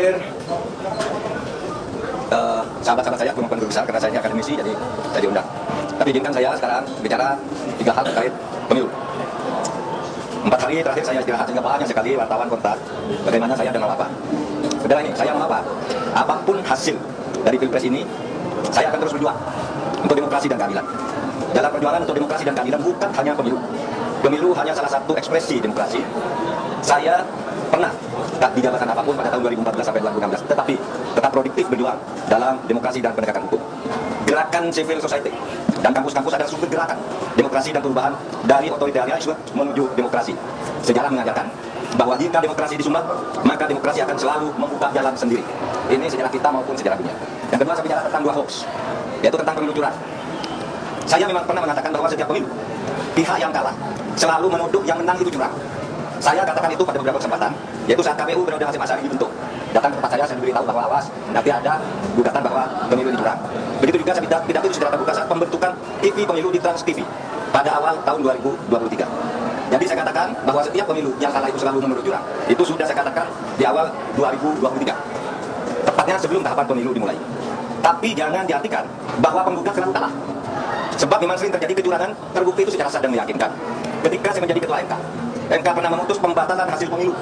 terakhir sahabat-sahabat saya, pemimpin besar, karena saya ini akademisi, jadi saya diundang. Tapi izinkan saya sekarang bicara 3 hal terkait pemilu. 4 hari terakhir saya istirahat, sehingga banyak sekali wartawan kontak bagaimana saya dan mau apa. Saudara ini, saya mau apa? Apapun hasil dari Pilpres ini, saya akan terus berjuang untuk demokrasi dan keadilan. Dalam perjuangan untuk demokrasi dan keadilan bukan hanya pemilu. Pemilu hanya salah satu ekspresi demokrasi. Saya pernah di jabatan apapun pada tahun 2014 sampai 2016, tetapi tetap produktif berjuang dalam demokrasi dan penegakan hukum. Gerakan civil society dan kampus-kampus adalah sumber gerakan demokrasi dan perubahan dari otoritarianisme menuju demokrasi. Sejarah mengajarkan bahwa jika demokrasi disumbat, maka demokrasi akan selalu membuka jalan sendiri. Ini sejarah kita maupun sejarah dunia. Yang kedua, saya bicara tentang 2 hoax, yaitu tentang pemilu curang. Saya memang pernah mengatakan bahwa setiap pemilu, pihak yang kalah selalu menuduh yang menang itu curang. Saya katakan itu pada beberapa kesempatan, yaitu saat KPU periode Hasyim Asyari dibentuk. Datang ke tempat saya diberitahu bahwa awas, nanti ada gugatan bahwa pemilu ini curang. Begitu juga saya pidato itu secara terbuka saat pembentukan TV pemilu di Trans TV pada awal tahun 2023. Jadi saya katakan bahwa setiap pemilu yang kalah itu selalu menuduh curang. Itu sudah saya katakan di awal 2023. Tepatnya sebelum tahapan pemilu dimulai. Tapi jangan diartikan bahwa penggugat selalu kalah. Sebab memang sering terjadi kecurangan, terbukti itu secara sah dan meyakinkan. Ketika saya menjadi ketua MK, MK pernah memutus pembatalan hasil pemilu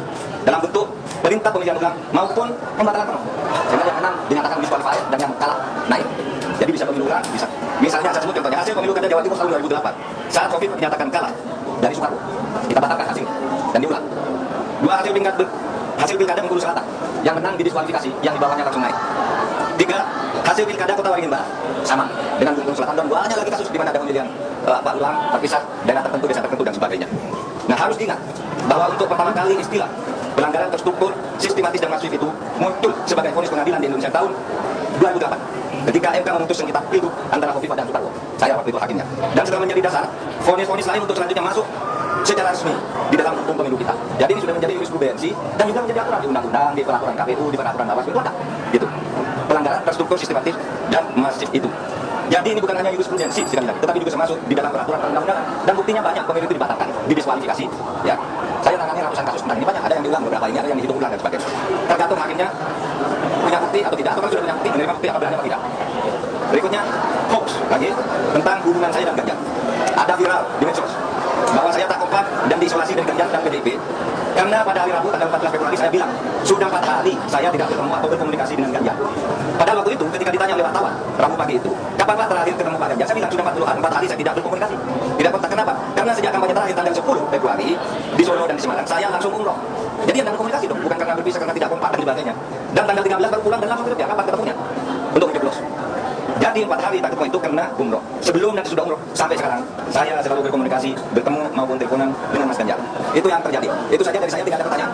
dalam bentuk perintah pemilihan ulang maupun pembatalan penuh. Sehingga yang menang dinyatakan disqualified dan yang kalah naik. Jadi bisa pemilu ulang, bisa. Misalnya saya sebut contohnya hasil pemilu Kada Jawa Timur tahun 2008. Saat Covid dinyatakan kalah dari Soekarno, kita batalkan hasilnya dan diulang. 2 hasil pilkada Bengkulu Selatan yang menang didiskualifikasi, yang di bawahnya langsung naik. 3 hasil pilkada Kota Waringin Barat sama dengan Bengkulu Selatan, dan banyak lagi kasus di mana ada pemilihan ulang terpisah daerah tertentu, desa tertentu dan sebagainya. Nah, harus diingat bahwa untuk pertama kali istilah pelanggaran terstruktur, sistematis dan masif itu muncul sebagai vonis pengadilan di Indonesia tahun 2008 ketika MK memutus sengketa pilgub antara Hovifah dan Soekarwo. Saya waktu itu hakimnya. Dan setelah menjadi dasar vonis-vonis lain untuk selanjutnya masuk secara resmi di dalam hukum pemilu kita. Jadi ini sudah menjadi jurisprudensi dan juga menjadi aturan di undang-undang, di peraturan KPU, di peraturan Bawaslu, itu ada. Gitu. Pelanggaran terstruktur, sistematis dan masif itu. Jadi ini bukan hanya jurisprudensi sekali lagi, tetapi juga termasuk di dalam peraturan perundang-undangan, dan buktinya banyak pemilu itu dibatalkan, didiskualifikasi. Ya, saya tangani ratusan kasus tentang ini, banyak, ada yang diulang beberapa ini, ada yang dihitung ulang dan sebagainya. Tergantung hakimnya punya bukti atau tidak, atau kalau sudah punya bukti menerima bukti apa berani atau tidak. Berikutnya hoax lagi tentang hubungan saya dan Ganjar. Ada viral di medsos bahwa saya tak kompak dan diisolasi dari Ganjar dan PDIP karena pada hari Rabu tanggal 14 Februari saya bilang sudah 4 hari saya tidak bertemu atau berkomunikasi dengan Ganjar. Pada waktu itu ketika ditanya oleh wartawan Rabu pagi itu, kapan Pak terakhir ketemu Pak Ganjar? Saya bilang sudah 4 hari saya tidak berkomunikasi, tidak kontak. Kenapa? Karena sejak kampanye terakhir tanggal 10 Februari di Solo dan di Semarang saya langsung umroh. Jadi yang berkomunikasi dong, bukan karena berpisah, karena tidak kompak dan sebagainya. Dan tanggal 13 baru pulang dan langsung kerja. Kapan ketemunya? Untuk mencoblos. Jadi 4 hari tak ketemu itu karena umroh. Sebelum dan sudah umroh sampai sekarang saya selalu berkomunikasi, bertemu maupun teleponan dengan Mas Ganjar. Itu yang terjadi. Itu saja dari saya, tidak ada pertanyaan.